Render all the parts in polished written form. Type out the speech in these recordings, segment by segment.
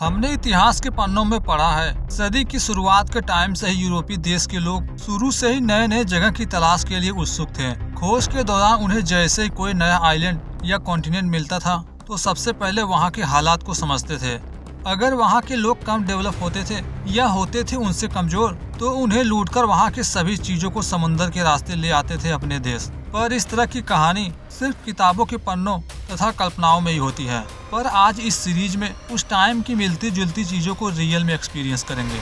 हमने इतिहास के पन्नों में पढ़ा है, सदी की शुरुआत के टाइम से ही यूरोपीय देश के लोग शुरू से ही नए नए जगह की तलाश के लिए उत्सुक थे। खोज के दौरान उन्हें जैसे ही कोई नया आइलैंड या कॉन्टिनेंट मिलता था तो सबसे पहले वहाँ के हालात को समझते थे। अगर वहाँ के लोग कम डेवलप होते थे या होते थे उनसे कमजोर, तो उन्हें लूटकर वहाँ के सभी चीजों को समुद्र के रास्ते ले आते थे अपने देश। पर इस तरह की कहानी सिर्फ किताबों के पन्नों तथा कल्पनाओं में ही होती है। पर आज इस सीरीज में उस टाइम की मिलती जुलती चीजों को रियल में एक्सपीरियंस करेंगे।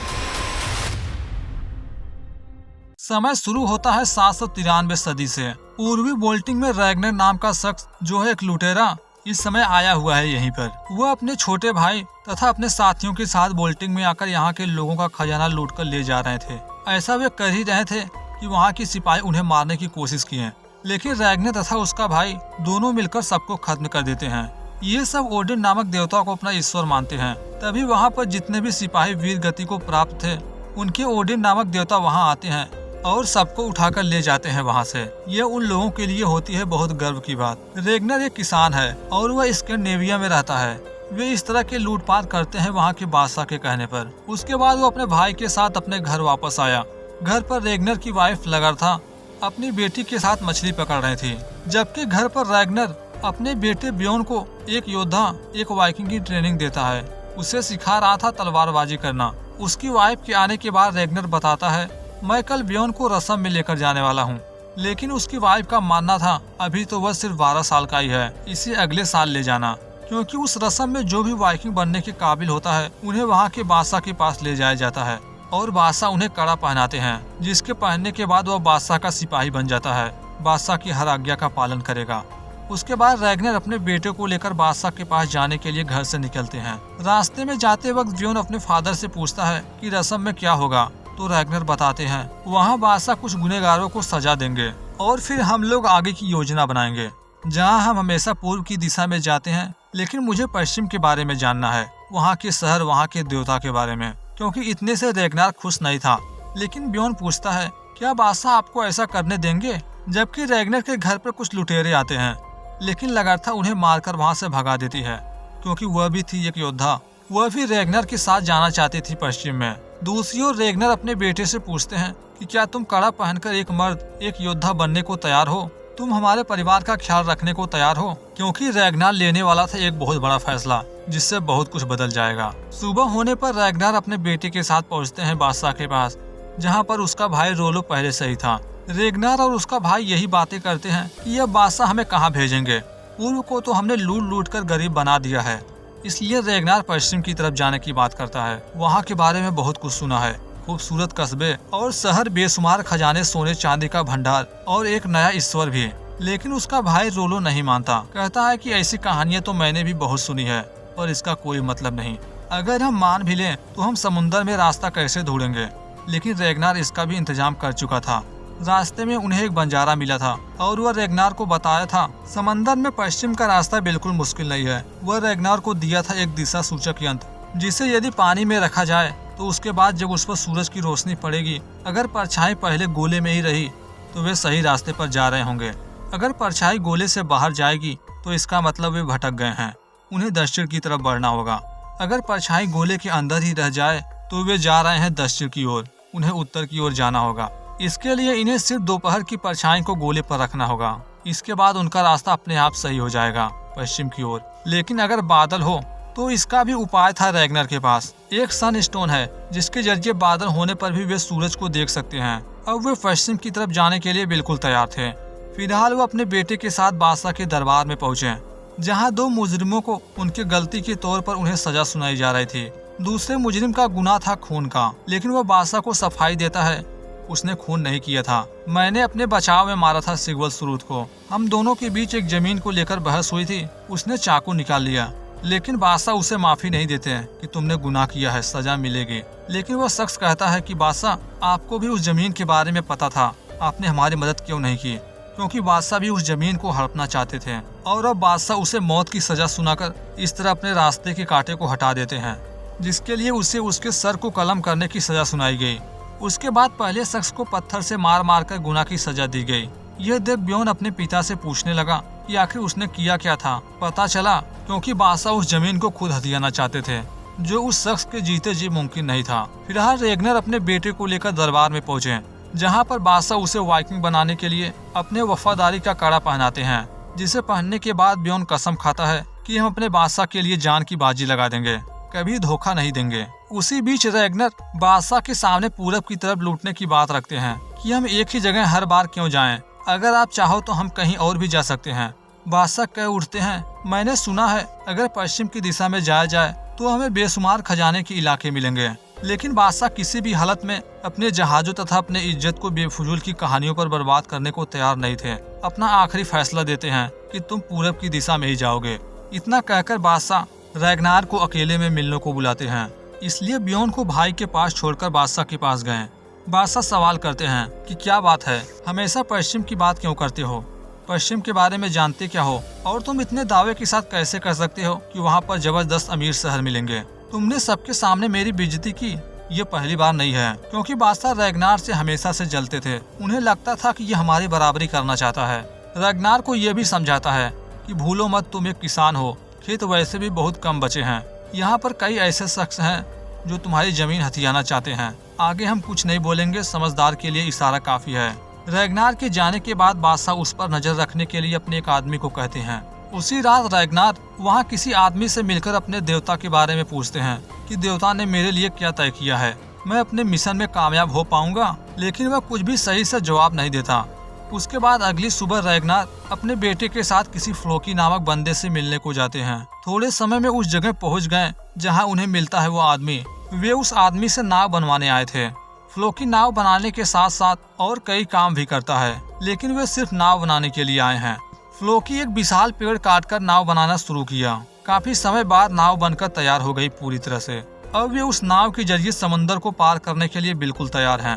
समय शुरू होता है 793 सदी से। पूर्वी बोल्टिंग में रैगनर नाम का शख्स जो है एक लुटेरा, इस समय आया हुआ है यहीं पर। वह अपने छोटे भाई तथा अपने साथियों के साथ बोल्टिंग में आकर यहाँ के लोगों का खजाना लूट कर ले जा रहे थे। ऐसा वे कर ही रहे थे कि वहाँ की सिपाही उन्हें मारने की कोशिश किए, लेकिन रैगनर तथा उसका भाई दोनों मिलकर सबको खत्म कर देते हैं। ये सब ओडिन नामक देवता को अपना ईश्वर मानते हैं। तभी वहाँ पर जितने भी सिपाही वीर गति को प्राप्त थे, उनके ओडिन नामक देवता वहाँ आते हैं और सबको उठाकर ले जाते हैं वहाँ से। ये उन लोगों के लिए होती है बहुत गर्व की बात। रैगनर एक किसान है और वह स्कैंडिनेविया में रहता है। वे इस तरह के लूटपाट करते हैं वहाँ के बादशाह के कहने पर। उसके बाद वो अपने भाई के साथ अपने घर वापस आया। घर पर रैगनर की वाइफ लगाथा अपनी बेटी के साथ मछली पकड़ रही थी, जबकि घर पर रैगनर अपने बेटे ब्योन को एक योद्धा एक वाइकिंग की ट्रेनिंग देता है। उसे सिखा रहा था तलवारबाजी करना। उसकी वाइफ के आने के बाद रैगनर बताता है, मैं कल ब्योन को रसम में लेकर जाने वाला हूँ। लेकिन उसकी वाइफ का मानना था अभी तो वह सिर्फ 12 साल का ही है, इसे अगले साल ले जाना, क्योंकि उस रसम में जो भी वाइकिंग बनने के काबिल होता है उन्हें वहाँ के बादशाह के पास ले जाया जाता है और बादशाह उन्हें कड़ा पहनाते हैं, जिसके पहनने के बाद वह बादशाह का सिपाही बन जाता है। बादशाह की हर आज्ञा का पालन करेगा। उसके बाद रैगनर अपने बेटे को लेकर बादशाह के पास जाने के लिए घर से निकलते हैं। रास्ते में जाते वक्त ब्योन अपने फादर से पूछता है कि रस्म में क्या होगा, तो रैगनर बताते हैं वहाँ बादशाह कुछ गुनहगारों को सजा देंगे और फिर हम लोग आगे की योजना बनाएंगे। जहाँ हम हमेशा पूर्व की दिशा में जाते हैं, लेकिन मुझे पश्चिम के बारे में जानना है, वहाँ के शहर, वहाँ के देवता के बारे में। क्योंकि इतने से रैगनर खुश नहीं था। लेकिन ब्योन पूछता है, क्या बादशाह आपको ऐसा करने देंगे? जबकि रैगनर के घर पर कुछ लुटेरे आते हैं, लेकिन लगाथा उन्हें मारकर वहाँ से भगा देती है, क्योंकि वह भी थी एक योद्धा। वह भी रैगनर के साथ जाना चाहती थी पश्चिम में। दूसरी ओर रैगनर अपने बेटे से पूछते हैं कि क्या तुम कड़ा पहनकर एक मर्द, एक योद्धा बनने को तैयार हो? तुम हमारे परिवार का ख्याल रखने को तैयार हो? क्योंकि रैगनर लेने वाला था एक बहुत बड़ा फैसला, जिससे बहुत कुछ बदल जाएगा। सुबह होने पर रैगनर अपने बेटे के साथ पहुंचते हैं बादशाह के पास, जहां पर उसका भाई रोलो पहले से ही था। रैगनर और उसका भाई यही बातें करते हैं कि यह बादशाह हमें कहाँ भेजेंगे, पूर्व को तो हमने लूट कर गरीब बना दिया है। इसलिए रैगनर पश्चिम की तरफ जाने की बात करता है। वहाँ के बारे में बहुत कुछ सुना है, खूबसूरत कस्बे और शहर, बेशुमार खजाने, सोने चांदी का भंडार और एक नया ईश्वर भी। लेकिन उसका भाई रोलो नहीं मानता, कहता है कि ऐसी कहानियां तो मैंने भी बहुत सुनी है, पर इसका कोई मतलब नहीं। अगर हम मान भी लें तो हम समुद्र में रास्ता कैसे ढूंढेंगे? लेकिन रैगनर इसका भी इंतजाम कर चुका था। रास्ते में उन्हें एक बंजारा मिला था और वह रैगनर को बताया था समंदर में पश्चिम का रास्ता बिल्कुल मुश्किल नहीं है। वह रैगनर को दिया था एक दिशा सूचक यंत्र, जिसे यदि पानी में रखा जाए तो उसके बाद जब उस पर सूरज की रोशनी पड़ेगी, अगर परछाई पहले गोले में ही रही तो वे सही रास्ते पर जा रहे होंगे। अगर परछाई गोले से बाहर जाएगी तो इसका मतलब वे भटक गए हैं, उन्हें दक्षिण की तरफ बढ़ना होगा। अगर परछाई गोले के अंदर ही रह जाए तो वे जा रहे हैं दक्षिण की ओर, उन्हें उत्तर की ओर जाना होगा। इसके लिए इन्हें सिर्फ दोपहर की परछाई को गोले पर रखना होगा। इसके बाद उनका रास्ता अपने आप सही हो जाएगा पश्चिम की ओर। लेकिन अगर बादल हो तो इसका भी उपाय था रैगनर के पास। एक सन स्टोन है जिसके जरिए बादल होने पर भी वे सूरज को देख सकते हैं। अब वे पश्चिम की तरफ जाने के लिए बिल्कुल तैयार थे। फिलहाल वो अपने बेटे के साथ बादशाह के दरबार में पहुंचे, जहां 2 मुजरिमों को उनके गलती के तौर पर उन्हें सजा सुनाई जा रही थी। दूसरे मुजरिम का गुनाह था खून का, लेकिन वह बादशाह को सफाई देता है, उसने खून नहीं किया था। मैंने अपने बचाव में मारा था सिग्वल सुरुत को। हम दोनों के बीच एक जमीन को लेकर बहस हुई थी, उसने चाकू निकाल लिया, लेकिन बादशाह उसे माफी नहीं देते हैं कि तुमने गुनाह किया है, सजा मिलेगी। लेकिन वह शख्स कहता है कि बादशाह, आपको भी उस जमीन के बारे में पता था, आपने हमारी मदद क्यों नहीं की? क्योंकि बादशाह भी उस जमीन को हड़पना चाहते थे और अब बादशाह उसे मौत की सजा सुनाकर इस तरह अपने रास्ते के कांटे को हटा देते हैं, जिसके लिए उसे उसके सर को कलम करने की सजा सुनाई गई। उसके बाद पहले शख्स को पत्थर से मार कर गुनाह की सजा दी गई। यह देख ब्योन अपने पिता से पूछने लगा कि आखिर उसने किया क्या था। पता चला क्योंकि बादशाह उस जमीन को खुद हथियाना चाहते थे। जो उस शख्स के जीते जी मुमकिन नहीं था। फिलहाल रेगनर अपने बेटे को लेकर दरबार में पहुंचे, जहां पर बादशाह उसे वाइकिंग बनाने के लिए अपने वफादारी का कड़ा पहनाते हैं, जिसे पहनने के बाद ब्योन कसम खाता है कि हम अपने बादशाह के लिए जान की बाजी लगा देंगे, कभी धोखा नहीं देंगे। उसी बीच रेगनर बादशाह के सामने पूरब की तरफ लूटने की बात रखते हैं कि हम एक ही जगह हर बार क्यों जाएं? अगर आप चाहो तो हम कहीं और भी जा सकते हैं। बादशाह कह उठते हैं, मैंने सुना है अगर पश्चिम की दिशा में जाया जाए तो हमें बेशुमार खजाने के इलाके मिलेंगे। लेकिन बादशाह किसी भी हालत में अपने जहाजों तथा अपने इज्जत को बेफजूल की कहानियों पर बर्बाद करने को तैयार नहीं थे। अपना आखिरी फैसला देते हैं कि तुम पूरब की दिशा में ही जाओगे। इतना कहकर बादशाह रैगनार को अकेले में मिलने को बुलाते हैं, इसलिए ब्योन को भाई के पास छोड़कर बादशाह के पास गए। बादशाह सवाल करते हैं कि क्या बात है, हमेशा पश्चिम की बात क्यों करते हो? पश्चिम के बारे में जानते क्या हो? और तुम इतने दावे के साथ कैसे कर सकते हो कि वहाँ पर जबरदस्त अमीर शहर मिलेंगे? तुमने सबके सामने मेरी बेइज्जती की, ये पहली बार नहीं है। क्योंकि बादशाह रैगनार से हमेशा से जलते थे। उन्हें लगता था कि ये हमारी बराबरी करना चाहता है। रैगनार को ये भी समझाता है कि भूलो मत, तुम एक किसान हो, खेत वैसे भी बहुत कम बचे हैं। यहाँ पर कई ऐसे शख्स हैं जो तुम्हारी जमीन हथियाना चाहते हैं। आगे हम कुछ नहीं बोलेंगे, समझदार के लिए इशारा काफी है। रैगनार के जाने के बाद बादशाह उस पर नजर रखने के लिए अपने एक आदमी को कहते हैं। उसी रात रैगनार वहाँ किसी आदमी से मिलकर अपने देवता के बारे में पूछते हैं कि देवता ने मेरे लिए क्या तय किया है, मैं अपने मिशन में कामयाब हो पाऊंगा? लेकिन वह कुछ भी सही से जवाब नहीं देता। उसके बाद अगली सुबह रैगनार अपने बेटे के साथ किसी फ्लोकी नामक बंदे से मिलने को जाते हैं। थोड़े समय में उस जगह पहुंच गए जहां उन्हें मिलता है वो आदमी। वे उस आदमी से नाव बनवाने आए थे। फ्लोकी नाव बनाने के साथ साथ और कई काम भी करता है, लेकिन वे सिर्फ नाव बनाने के लिए आए हैं। फ्लोकी एक विशाल पेड़ काटकर नाव बनाना शुरू किया। काफी समय बाद नाव बनकर तैयार हो गई पूरी तरह से। अब वे उस नाव के जरिए समंदर को पार करने के लिए बिल्कुल तैयार हैं।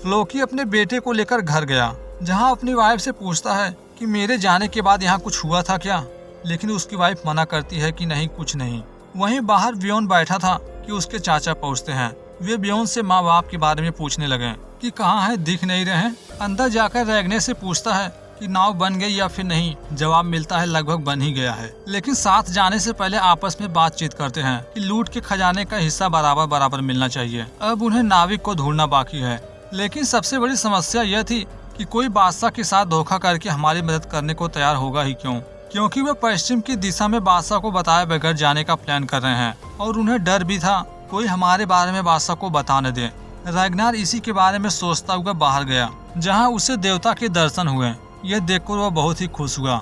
फ्लोकी अपने बेटे को लेकर घर गया, जहां अपनी वाइफ से पूछता है कि मेरे जाने के बाद यहाँ कुछ हुआ था क्या? लेकिन उसकी वाइफ मना करती है कि नहीं, कुछ नहीं। वहीं बाहर ब्योन बैठा था कि उसके चाचा पहुँचते हैं। वे ब्योन से माँ बाप के बारे में पूछने लगे कि कहाँ है, दिख नहीं रहे हैं। अंदर जाकर रैगने से पूछता है कि नाव बन गई या फिर नहीं। जवाब मिलता है लगभग बन ही गया है। लेकिन साथ जाने से पहले आपस में बातचीत करते हैं कि लूट के खजाने का हिस्सा बराबर बराबर मिलना चाहिए। अब उन्हें नाविक को ढूंढना बाकी है। लेकिन सबसे बड़ी समस्या यह थी कि कोई बादशाह के साथ धोखा करके हमारी मदद करने को तैयार होगा ही क्यों? क्योंकि वे पश्चिम की दिशा में बादशाह को बताए बगैर जाने का प्लान कर रहे हैं और उन्हें डर भी था कोई हमारे बारे में बादशाह को बता न दे। रैगनार इसी के बारे में सोचता हुआ बाहर गया, जहां उसे देवता के दर्शन हुए। यह देखकर वह बहुत ही खुश हुआ।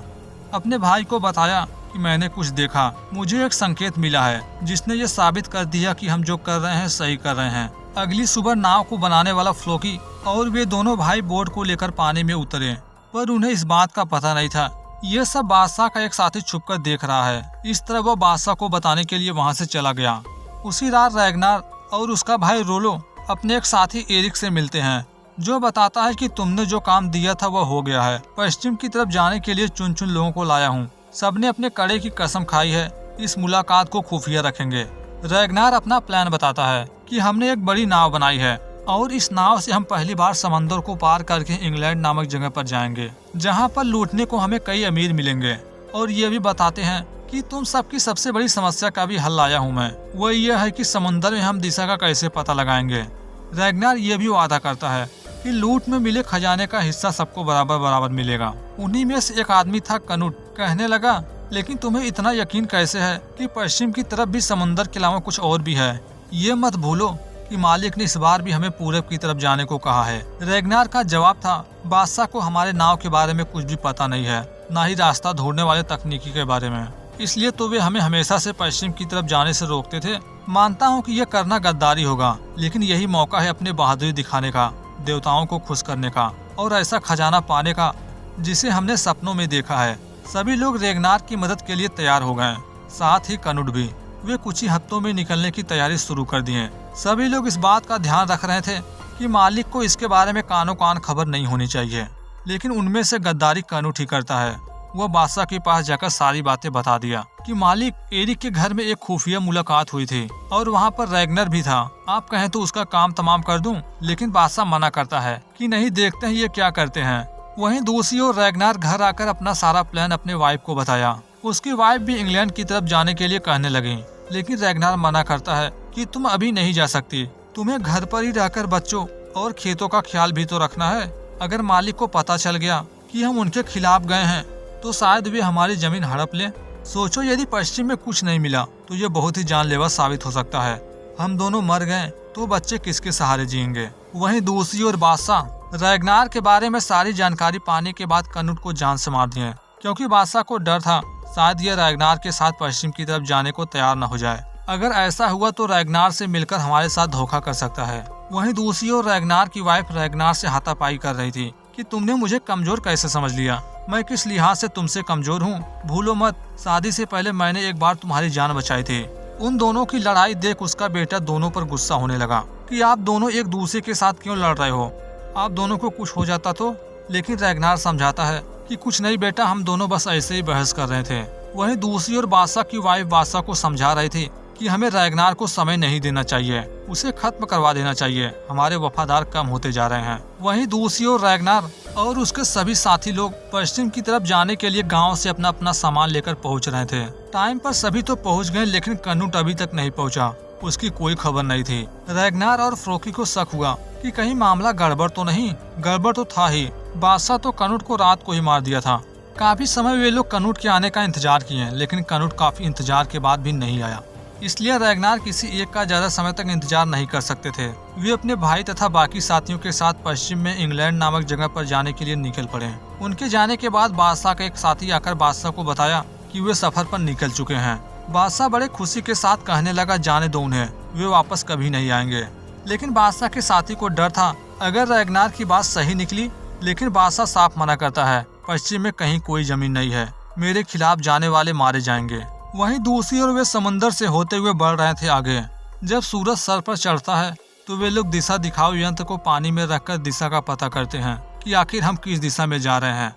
अपने भाई को बताया कि मैंने कुछ देखा, मुझे एक संकेत मिला है जिसने ये साबित कर दिया कि हम जो कर रहे हैं सही कर रहे हैं। अगली सुबह नाव को बनाने वाला फ्लोकी और वे दोनों भाई बोट को लेकर पानी में उतरे, पर उन्हें इस बात का पता नहीं था ये सब बादशाह का एक साथी छुपकर देख रहा है। इस तरह वह बादशाह को बताने के लिए वहां से चला गया। उसी रात रैगनार और उसका भाई रोलो अपने एक साथी एरिक से मिलते हैं, जो बताता है कि तुमने जो काम दिया था वह हो गया है। पश्चिम की तरफ जाने के लिए चुन चुन लोगों को लाया हूँ। सबने अपने कड़े की कसम खाई है इस मुलाकात को खुफिया रखेंगे। रैगनार अपना प्लान बताता है कि हमने एक बड़ी नाव बनाई है और इस नाव से हम पहली बार समंदर को पार करके इंग्लैंड नामक जगह पर जाएंगे, जहाँ पर लूटने को हमें कई अमीर मिलेंगे। और ये भी बताते हैं कि तुम सबकी सबसे बड़ी समस्या का भी हल लाया हूँ मैं। वह यह है कि समंदर में हम दिशा का कैसे पता लगाएंगे। रैगनार ये भी वादा करता है कि लूट में मिले खजाने का हिस्सा सबको बराबर बराबर मिलेगा। उन्हीं में से एक आदमी था कनुट। कहने लगा, लेकिन तुम्हें इतना यकीन कैसे है कि पश्चिम की तरफ भी समंदर के अलावा कुछ और भी है? ये मत भूलो कि मालिक ने इस बार भी हमें पूरब की तरफ जाने को कहा है। रैगनार का जवाब था, बादशाह को हमारे नाव के बारे में कुछ भी पता नहीं है, न ही रास्ता ढूंढने वाले तकनीकी के बारे में। इसलिए तो वे हमें हमेशा से पश्चिम की तरफ जाने से रोकते थे। मानता हूँ कि यह करना गद्दारी होगा, लेकिन यही मौका है अपने बहादुरी दिखाने का, देवताओं को खुश करने का और ऐसा खजाना पाने का जिसे हमने सपनों में देखा है। सभी लोग रैगनार की मदद के लिए तैयार हो गए, साथ ही कनुट भी। वे कुछ ही हफ्तों में निकलने की तैयारी शुरू कर दी है। सभी लोग इस बात का ध्यान रख रहे थे कि मालिक को इसके बारे में कानो कान खबर नहीं होनी चाहिए, लेकिन उनमें से गद्दारी कनुट ही करता है। वह बादशाह के पास जाकर सारी बातें बता दिया कि मालिक एरिक के घर में एक खुफिया मुलाकात हुई थी और वहाँ पर रैगनर भी था। आप कहें तो उसका काम तमाम कर दूं, लेकिन बादशाह मना करता है कि नहीं, देखते हैं ये क्या करते हैं। वहीं दूसरी ओर रैगनार घर आकर अपना सारा प्लान अपने वाइफ को बताया। उसकी वाइफ भी इंग्लैंड की तरफ जाने के लिए कहने लगी। लेकिन रैगनार मना करता है कि तुम अभी नहीं जा सकती, तुम्हें घर पर ही रहकर बच्चों और खेतों का ख्याल भी तो रखना है। अगर मालिक को पता चल गया कि हम उनके खिलाफ गए हैं तो शायद वे हमारी जमीन हड़प लें। सोचो, यदि पश्चिम में कुछ नहीं मिला तो ये बहुत ही जानलेवा साबित हो सकता है। हम दोनों मर गए तो बच्चे किसके सहारे जिएंगे। वहीं दूसरी ओर बादशाह रैगनार के बारे में सारी जानकारी पाने के बाद कनुट को जान से मार दिए, क्योंकि बादशाह को डर था शायद ये रैगनार के साथ पश्चिम की तरफ जाने को तैयार न हो जाए। अगर ऐसा हुआ तो रैगनार से मिलकर हमारे साथ धोखा कर सकता है। वहीं दूसरी ओर रैगनार की वाइफ रैगनार से हाथापाई कर रही थी कि तुमने मुझे कमजोर कैसे समझ लिया, मैं किस लिहाज से तुमसे कमजोर हूँ। भूलो मत, शादी से पहले मैंने एक बार तुम्हारी जान बचाई थी। उन दोनों की लड़ाई देख उसका बेटा दोनों पर गुस्सा होने लगा कि आप दोनों एक दूसरे के साथ क्यों लड़ रहे हो, आप दोनों को कुछ हो जाता तो। लेकिन रैगनार समझाता है कि कुछ नहीं बेटा, हम दोनों बस ऐसे ही बहस कर रहे थे। वहीं दूसरी ओर बादशाह की वाइफ बादशाह को समझा रही थी कि हमें रैगनार को समय नहीं देना चाहिए, उसे खत्म करवा देना चाहिए, हमारे वफादार कम होते जा रहे हैं। वहीं दूसरी ओर रैगनार और उसके सभी साथी लोग पश्चिम की तरफ जाने के लिए गांव से अपना अपना सामान लेकर पहुंच रहे थे। टाइम पर सभी तो पहुंच गए, लेकिन कनुट अभी तक नहीं पहुंचा, उसकी कोई खबर नहीं थी। रैगनार और फ्रोकी को शक हुआ कि कहीं मामला गड़बड़ तो नहीं। गड़बड़ तो था ही, बादशाह तो कनुट को रात को ही मार दिया था। काफी समय वे लोग कनुट के आने का इंतजार किए, लेकिन कनुट काफी इंतजार के बाद भी नहीं आया। इसलिए रैगनार किसी एक का ज्यादा समय तक इंतजार नहीं कर सकते थे। वे अपने भाई तथा बाकी साथियों के साथ पश्चिम में इंग्लैंड नामक जगह पर जाने के लिए निकल पड़े। उनके जाने के बाद बादशाह का एक साथी आकर बादशाह को बताया कि वे सफर पर निकल चुके हैं। बादशाह बड़े खुशी के साथ कहने लगा, जाने दो उन्हें, वे वापस कभी नहीं आएंगे। लेकिन बादशाह के साथी को डर था अगर रैगनार की बात सही निकली। लेकिन बादशाह साफ मना करता है, पश्चिम में कहीं कोई जमीन नहीं है, मेरे खिलाफ जाने वाले मारे जाएंगे। वहीं दूसरी ओर वे समंदर से होते हुए बढ़ रहे थे आगे। जब सूरज सर पर चढ़ता है तो वे लोग दिशा दिखाओ यंत्र को पानी में रखकर दिशा का पता करते हैं कि आखिर हम किस दिशा में जा रहे हैं।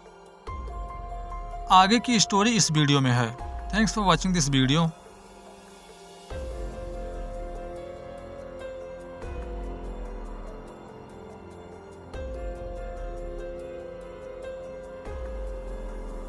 आगे की स्टोरी इस वीडियो में है। Thanks for watching this video.